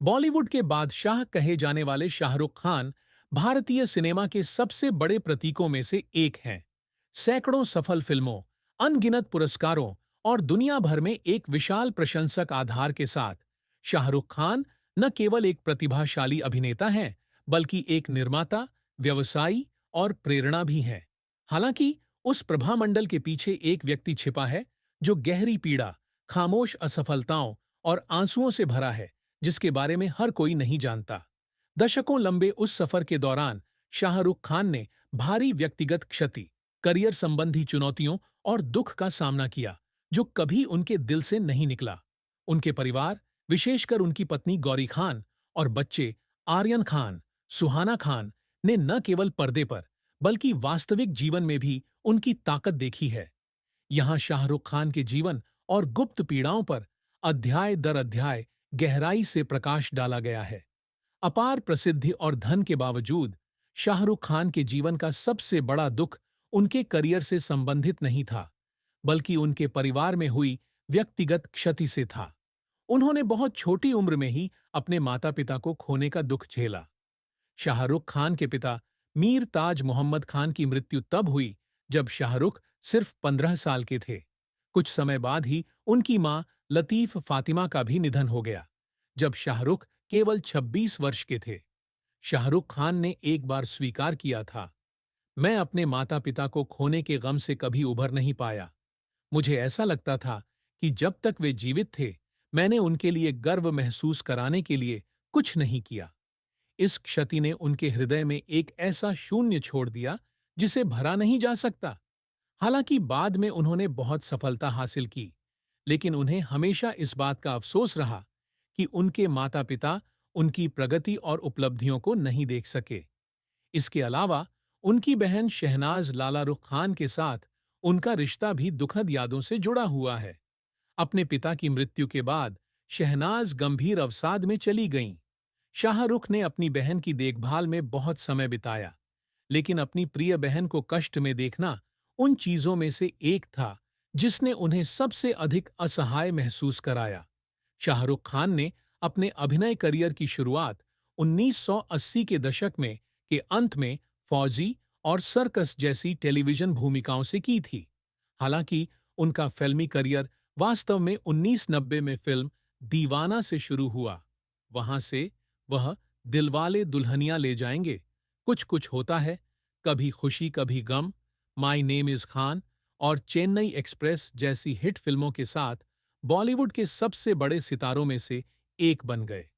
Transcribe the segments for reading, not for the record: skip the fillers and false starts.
बॉलीवुड के बादशाह कहे जाने वाले शाहरुख खान भारतीय सिनेमा के सबसे बड़े प्रतीकों में से एक हैं। सैकड़ों सफल फिल्मों, अनगिनत पुरस्कारों और दुनिया भर में एक विशाल प्रशंसक आधार के साथ शाहरुख खान न केवल एक प्रतिभाशाली अभिनेता हैं, बल्कि एक निर्माता, व्यवसायी और प्रेरणा भी हैं। हालांकि उस प्रभामंडल के पीछे एक व्यक्ति छिपा है जो गहरी पीड़ा, खामोश असफलताओं और आंसुओं से भरा है, जिसके बारे में हर कोई नहीं जानता। दशकों लंबे उस सफर के दौरान शाहरुख खान ने भारी व्यक्तिगत क्षति, करियर संबंधी चुनौतियों और दुख का सामना किया, जो कभी उनके दिल से नहीं निकला। उनके परिवार, विशेषकर उनकी पत्नी गौरी खान और बच्चे आर्यन खान, सुहाना खान, ने न केवल पर्दे पर बल्कि वास्तविक जीवन में भी उनकी ताकत देखी है। यहाँ शाहरुख खान के जीवन और गुप्त पीड़ाओं पर अध्याय दर अध्याय गहराई से प्रकाश डाला गया है। अपार प्रसिद्धि और धन के बावजूद शाहरुख खान के जीवन का सबसे बड़ा दुख उनके करियर से संबंधित नहीं था, बल्कि उनके परिवार में हुई व्यक्तिगत क्षति से था। उन्होंने बहुत छोटी उम्र में ही अपने माता-पिता को खोने का दुख झेला। शाहरुख खान के पिता मीर ताज मोहम्मद खान की मृत्यु तब हुई जब शाहरुख सिर्फ 15 साल के थे। कुछ समय बाद ही उनकी मां लतीफ फातिमा का भी निधन हो गया, जब शाहरुख केवल 26 वर्ष के थे। शाहरुख खान ने एक बार स्वीकार किया था, मैं अपने माता पिता को खोने के गम से कभी उभर नहीं पाया। मुझे ऐसा लगता था कि जब तक वे जीवित थे, मैंने उनके लिए गर्व महसूस कराने के लिए कुछ नहीं किया। इस क्षति ने उनके हृदय में एक ऐसा शून्य छोड़ दिया जिसे भरा नहीं जा सकता। हालांकि बाद में उन्होंने बहुत सफलता हासिल की, लेकिन उन्हें हमेशा इस बात का अफसोस रहा कि उनके माता-पिता उनकी प्रगति और उपलब्धियों को नहीं देख सके। इसके अलावा उनकी बहन शहनाज लाला रुख खान के साथ उनका रिश्ता भी दुखद यादों से जुड़ा हुआ है। अपने पिता की मृत्यु के बाद शहनाज गंभीर अवसाद में चली गईं। शाहरुख ने अपनी बहन की देखभाल में बहुत समय बिताया, लेकिन अपनी प्रिय बहन को कष्ट में देखना उन चीजों में से एक था जिसने उन्हें सबसे अधिक असहाय महसूस कराया। शाहरुख खान ने अपने अभिनय करियर की शुरुआत 1980 के दशक में के अंत में फौजी और सर्कस जैसी टेलीविजन भूमिकाओं से की थी। हालांकि उनका फिल्मी करियर वास्तव में 1990 में फिल्म दीवाना से शुरू हुआ। वहां से वह दिलवाले दुल्हनिया ले जाएंगे, कुछ कुछ होता है, कभी खुशी कभी गम, माय नेम इज खान और चेन्नई एक्सप्रेस जैसी हिट फिल्मों के साथ बॉलीवुड के सबसे बड़े सितारों में से एक बन गए।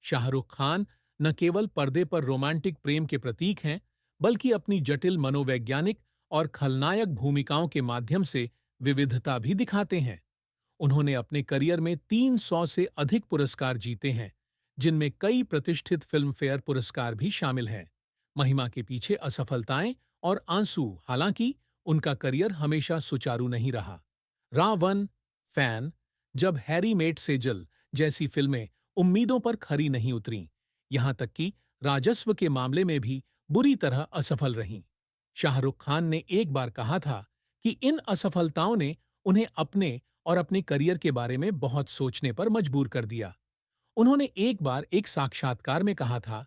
शाहरुख खान न केवल पर्दे पर रोमांटिक प्रेम के प्रतीक हैं, बल्कि अपनी जटिल मनोवैज्ञानिक और खलनायक भूमिकाओं के माध्यम से विविधता भी दिखाते हैं। उन्होंने अपने करियर में 300 से अधिक पुरस्कार जीते हैं, जिनमें कई प्रतिष्ठित फिल्म फेयर पुरस्कार भी शामिल हैं। महिमा के पीछे असफलताएं और आंसू, हालांकि उनका करियर हमेशा सुचारू नहीं रहा। रावण, फैन, जब हैरी मेट सेजल जैसी फिल्में उम्मीदों पर खरी नहीं उतरीं, यहां तक कि राजस्व के मामले में भी बुरी तरह असफल रहीं। शाहरुख खान ने एक बार कहा था कि इन असफलताओं ने उन्हें अपने और अपने करियर के बारे में बहुत सोचने पर मजबूर कर दिया। उन्होंने एक बार एक साक्षात्कार में कहा था,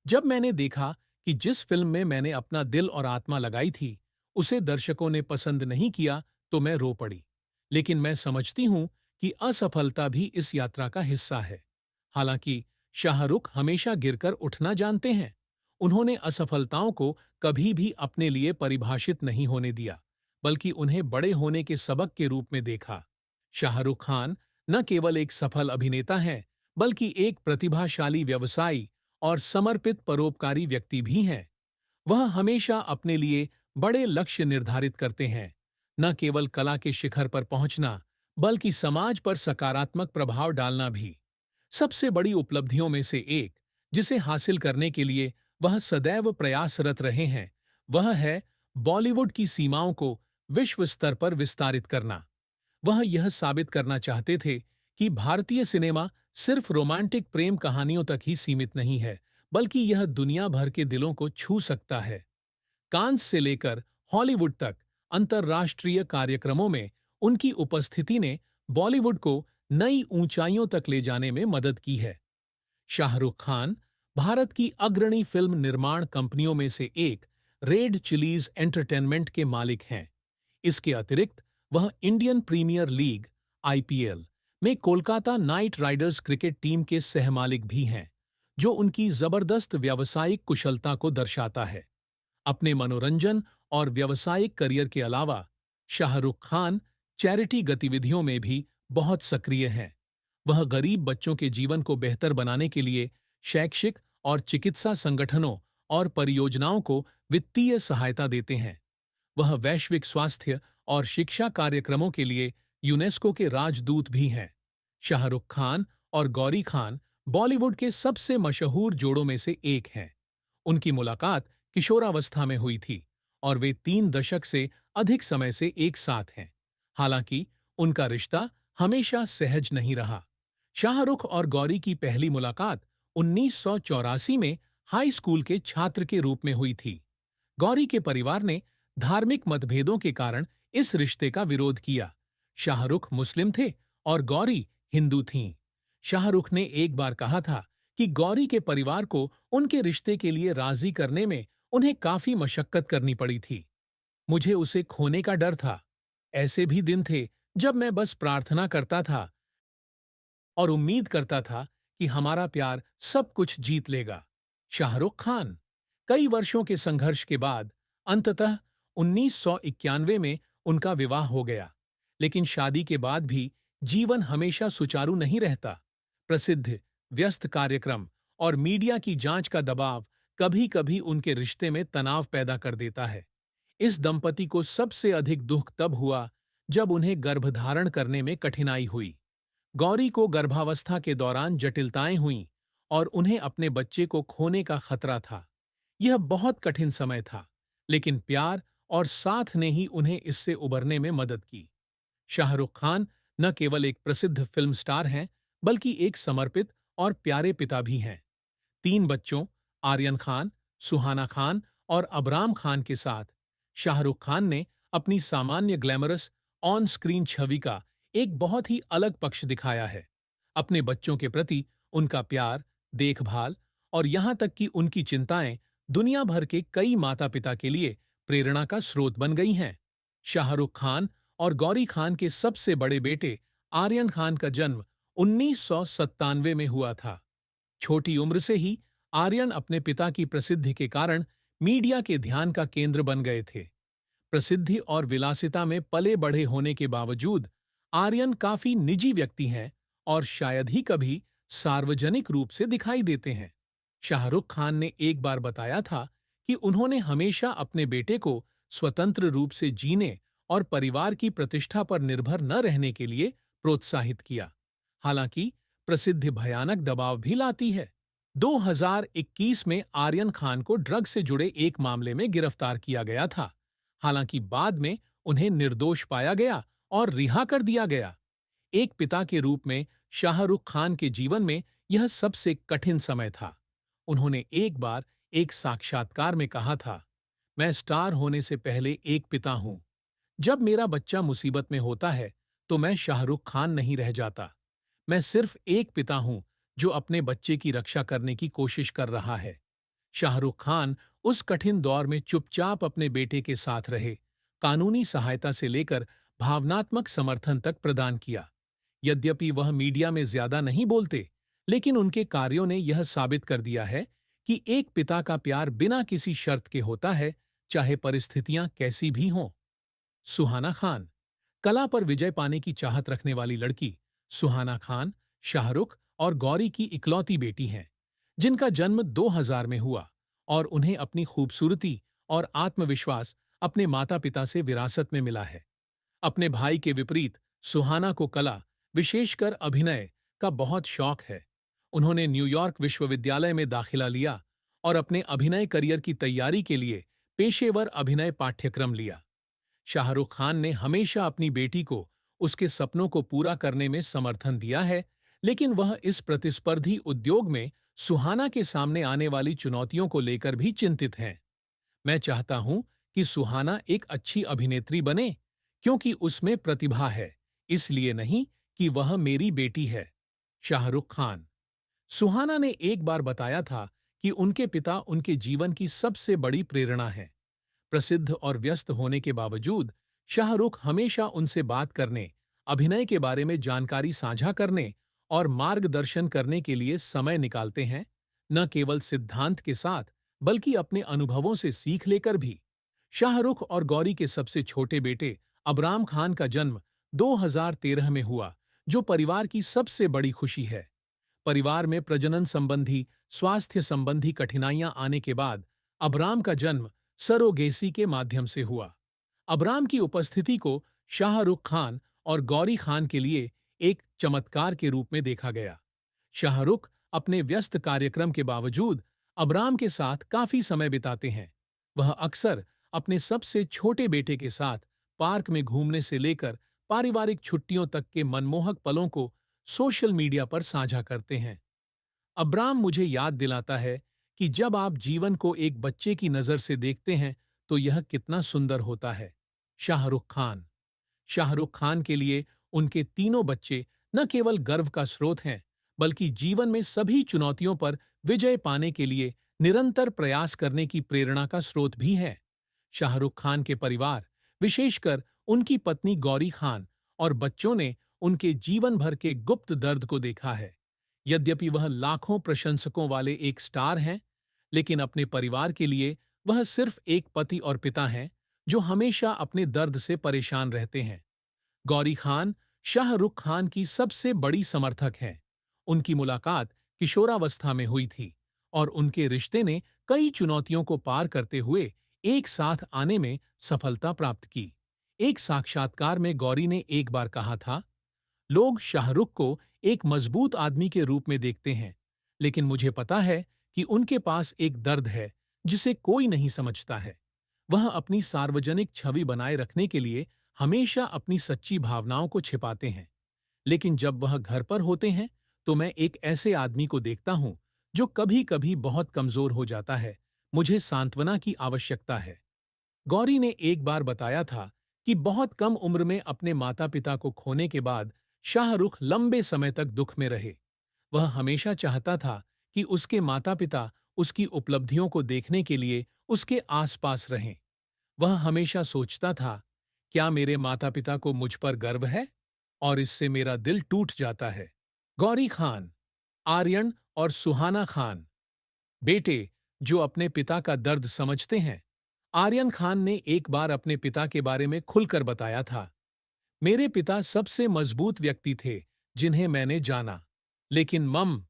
जब मैंने देखा कि जिस फिल्म में मैंने अपना दिल और आत्मा लगाई थी, उसे दर्शकों ने पसंद नहीं किया, तो मैं रो पड़ी। लेकिन मैं समझती हूं कि असफलता भी इस यात्रा का हिस्सा है। हालांकि शाहरुख हमेशा गिरकर उठना जानते हैं। उन्होंने असफलताओं को कभी भी अपने लिए परिभाषित नहीं होने दिया, बल्कि उन्हें बड़े होने के सबक के रूप में देखा। शाहरुख खान न केवल एक सफल अभिनेता हैं, बल्कि एक प्रतिभाशाली व्यवसायी और समर्पित परोपकारी व्यक्ति भी हैं। वह हमेशा अपने लिए बड़े लक्ष्य निर्धारित करते हैं, न केवल कला के शिखर पर पहुंचना, बल्कि समाज पर सकारात्मक प्रभाव डालना भी। सबसे बड़ी उपलब्धियों में से एक, जिसे हासिल करने के लिए वह सदैव प्रयासरत रहे हैं, वह है बॉलीवुड की सीमाओं को विश्व स्तर पर विस्तारित करना। वह यह साबित करना चाहते थे कि भारतीय सिनेमा सिर्फ रोमांटिक प्रेम कहानियों तक ही सीमित नहीं है, बल्कि यह दुनिया भर के दिलों को छू सकता है। कांस से लेकर हॉलीवुड तक अंतर्राष्ट्रीय कार्यक्रमों में उनकी उपस्थिति ने बॉलीवुड को नई ऊंचाइयों तक ले जाने में मदद की है। शाहरुख खान भारत की अग्रणी फिल्म निर्माण कंपनियों में से एक रेड चिलीज एंटरटेनमेंट के मालिक हैं। इसके अतिरिक्त वह इंडियन प्रीमियर लीग आईपीएल में Kolkata night Riders cricket team के सहमालिक भी हैं, जो उनकी जबरदस्त व्यावसायिक कुशलता को दर्शाता है। अपने मनोरंजन और व्यावसायिक करियर के अलावा शाहरुख खान चैरिटी गतिविधियों में भी बहुत सक्रिय हैं। वह गरीब बच्चों के जीवन को बेहतर बनाने के लिए शैक्षिक और चिकित्सा संगठनों और परियोजनाओं को वित्तीय सहायता देते हैं। वह वैश्विक स्वास्थ्य और शिक्षा कार्यक्रमों के लिए यूनेस्को के राजदूत भी हैं। शाहरुख खान और गौरी खान बॉलीवुड के सबसे मशहूर जोड़ों में से एक हैं। उनकी मुलाकात किशोरावस्था में हुई थी और वे 3 दशक से अधिक समय से एक साथ हैं। हालांकि उनका रिश्ता हमेशा सहज नहीं रहा। शाहरुख और गौरी की पहली मुलाकात 1984 में हाई स्कूल के छात्र के रूप में हुई थी। गौरी के परिवार ने धार्मिक मतभेदों के कारण इस रिश्ते का विरोध किया। शाहरुख मुस्लिम थे और गौरी हिंदू थीं। शाहरुख ने एक बार कहा था कि गौरी के परिवार को उनके रिश्ते के लिए राजी करने में उन्हें काफी मशक्कत करनी पड़ी थी। मुझे उसे खोने का डर था। ऐसे भी दिन थे जब मैं बस प्रार्थना करता था और उम्मीद करता था कि हमारा प्यार सब कुछ जीत लेगा। शाहरुख खान कई वर्षों के संघर्ष के बाद अंततः 1991 में उनका विवाह हो गया, लेकिन शादी के बाद भी जीवन हमेशा सुचारू नहीं रहता। प्रसिद्ध व्यस्त कार्यक्रम और मीडिया की जांच का दबाव कभी-कभी उनके रिश्ते में तनाव पैदा कर देता है। इस दंपति को सबसे अधिक दुख तब हुआ जब उन्हें गर्भधारण करने में कठिनाई हुई। गौरी को गर्भावस्था के दौरान जटिलताएं हुईं और उन्हें अपने बच्चे को खोने का खतरा था। यह बहुत कठिन समय था, लेकिन प्यार और साथ ने ही उन्हें इससे उबरने में मदद की। शाहरुख खान न केवल एक प्रसिद्ध फिल्म स्टार हैं, बल्कि एक समर्पित और प्यारे पिता भी हैं। 3 बच्चों आर्यन खान, सुहाना खान और अबराम खान के साथ शाहरुख खान ने अपनी सामान्य ग्लैमरस ऑन स्क्रीन छवि का एक बहुत ही अलग पक्ष दिखाया है। अपने बच्चों के प्रति उनका प्यार, देखभाल और यहाँ तक कि उनकी चिंताएं दुनिया भर के कई माता-पिता के लिए प्रेरणा का स्रोत बन गई हैं। शाहरुख खान और गौरी खान के सबसे बड़े बेटे आर्यन खान का जन्म 1997 में हुआ था। छोटी उम्र से ही आर्यन अपने पिता की प्रसिद्धि के कारण मीडिया के ध्यान का केंद्र बन गए थे। प्रसिद्धि और विलासिता में पले बढ़े होने के बावजूद आर्यन काफी निजी व्यक्ति हैं और शायद ही कभी सार्वजनिक रूप से दिखाई देते हैं। शाहरुख खान ने एक बार बताया था कि उन्होंने हमेशा अपने बेटे को स्वतंत्र रूप से जीने और परिवार की प्रतिष्ठा पर निर्भर न रहने के लिए प्रोत्साहित किया। हालांकि प्रसिद्धि भयानक दबाव भी लाती है। 2021 में आर्यन खान को ड्रग से जुड़े एक मामले में गिरफ्तार किया गया था। हालांकि बाद में उन्हें निर्दोष पाया गया और रिहा कर दिया गया। एक पिता के रूप में शाहरुख खान के जीवन में यह सबसे कठिन समय था। उन्होंने एक बार एक साक्षात्कार में कहा था, मैं स्टार होने से पहले एक पिता हूं। जब मेरा बच्चा मुसीबत में होता है तो मैं शाहरुख खान नहीं रह जाता। मैं सिर्फ एक पिता हूं जो अपने बच्चे की रक्षा करने की कोशिश कर रहा है। शाहरुख खान उस कठिन दौर में चुपचाप अपने बेटे के साथ रहे, कानूनी सहायता से लेकर भावनात्मक समर्थन तक प्रदान किया। यद्यपि वह मीडिया में ज्यादा नहीं बोलते, लेकिन उनके कार्यों ने यह साबित कर दिया है कि एक पिता का प्यार बिना किसी शर्त के होता है, चाहे परिस्थितियां कैसी भी हों। सुहाना खान कला पर विजय पाने की चाहत रखने वाली लड़की सुहाना खान शाहरुख और गौरी की इकलौती बेटी हैं, जिनका जन्म 2000 में हुआ और उन्हें अपनी खूबसूरती और आत्मविश्वास अपने माता-पिता से विरासत में मिला है। अपने भाई के विपरीत सुहाना को कला, विशेषकर अभिनय, का बहुत शौक है। उन्होंने न्यूयॉर्क विश्वविद्यालय में दाखिला लिया और अपने अभिनय करियर की तैयारी के लिए पेशेवर अभिनय पाठ्यक्रम लिया। शाहरुख खान ने हमेशा अपनी बेटी को उसके सपनों को पूरा करने में समर्थन दिया है, लेकिन वह इस प्रतिस्पर्धी उद्योग में सुहाना के सामने आने वाली चुनौतियों को लेकर भी चिंतित हैं। मैं चाहता हूं कि सुहाना एक अच्छी अभिनेत्री बने, क्योंकि उसमें प्रतिभा है, इसलिए नहीं कि वह मेरी बेटी है। शाहरुख खान सुहाना ने एक बार बताया था कि उनके पिता उनके जीवन की सबसे बड़ी प्रेरणा हैं। प्रसिद्ध और व्यस्त होने के बावजूद शाहरुख हमेशा उनसे बात करने, अभिनय के बारे में जानकारी साझा करने और मार्गदर्शन करने के लिए समय निकालते हैं, न केवल सिद्धांत के साथ बल्कि अपने अनुभवों से सीख लेकर भी। शाहरुख और गौरी के सबसे छोटे बेटे अबराम खान का जन्म 2013 में हुआ, जो परिवार की सबसे बड़ी खुशी है। परिवार में प्रजनन संबंधी, स्वास्थ्य संबंधी कठिनाइयां आने के बाद अबराम का जन्म सरोगेसी के माध्यम से हुआ। अबराम की उपस्थिति को शाहरुख खान और गौरी खान के लिए एक चमत्कार के रूप में देखा गया। शाहरुख अपने व्यस्त कार्यक्रम के बावजूद अबराम के साथ काफी समय बिताते हैं। वह अक्सर अपने सबसे छोटे बेटे के साथ पार्क में घूमने से लेकर पारिवारिक छुट्टियों तक के मनमोहक पलों को सोशल मीडिया पर साझा करते हैं। अब्राम मुझे याद दिलाता है कि जब आप जीवन को एक बच्चे की नज़र से देखते हैं तो यह कितना सुंदर होता है। शाहरुख खान शाहरुख खान के लिए उनके तीनों बच्चे न केवल गर्व का स्रोत हैं, बल्कि जीवन में सभी चुनौतियों पर विजय पाने के लिए निरंतर प्रयास करने की प्रेरणा का स्रोत भी हैं। शाहरुख खान के परिवार, विशेषकर उनकी पत्नी गौरी खान और बच्चों ने उनके जीवन भर के गुप्त दर्द को देखा है। यद्यपि वह लाखों प्रशंसकों वाले एक स्टार हैं, लेकिन अपने परिवार के लिए वह सिर्फ एक पति और पिता हैं, जो हमेशा अपने दर्द से परेशान रहते हैं। गौरी खान शाहरुख खान की सबसे बड़ी समर्थक हैं। उनकी मुलाकात किशोरावस्था में हुई थी और उनके रिश्ते ने कई चुनौतियों को पार करते हुए एक साथ आने में सफलता प्राप्त की। एक साक्षात्कार में गौरी ने एक बार कहा था, लोग शाहरुख को एक मजबूत आदमी के रूप में देखते हैं, लेकिन मुझे पता है कि उनके पास एक दर्द है जिसे कोई नहीं समझता है। वह अपनी सार्वजनिक छवि बनाए रखने के लिए हमेशा अपनी सच्ची भावनाओं को छिपाते हैं, लेकिन जब वह घर पर होते हैं तो मैं एक ऐसे आदमी को देखता हूं जो कभी-कभी बहुत कमजोर हो जाता है। मुझे सांत्वना की आवश्यकता है। गौरी ने एक बार बताया था कि बहुत कम उम्र में अपने माता-पिता को खोने के बाद शाहरुख लंबे समय तक दुख में रहे। वह हमेशा चाहता था कि उसके माता-पिता उसकी उपलब्धियों को देखने के लिए उसके आसपास रहें। वह हमेशा सोचता था, क्या मेरे माता-पिता को मुझ पर गर्व है? और इससे मेरा दिल टूट जाता है। गौरी खान, आर्यन और सुहाना खान, बेटे जो अपने पिता का दर्द समझते हैं। आर्यन खान ने एक बार अपने पिता के बारे में खुलकर बताया था, मेरे पिता सबसे मजबूत व्यक्ति थे जिन्हें मैंने जाना, लेकिन मम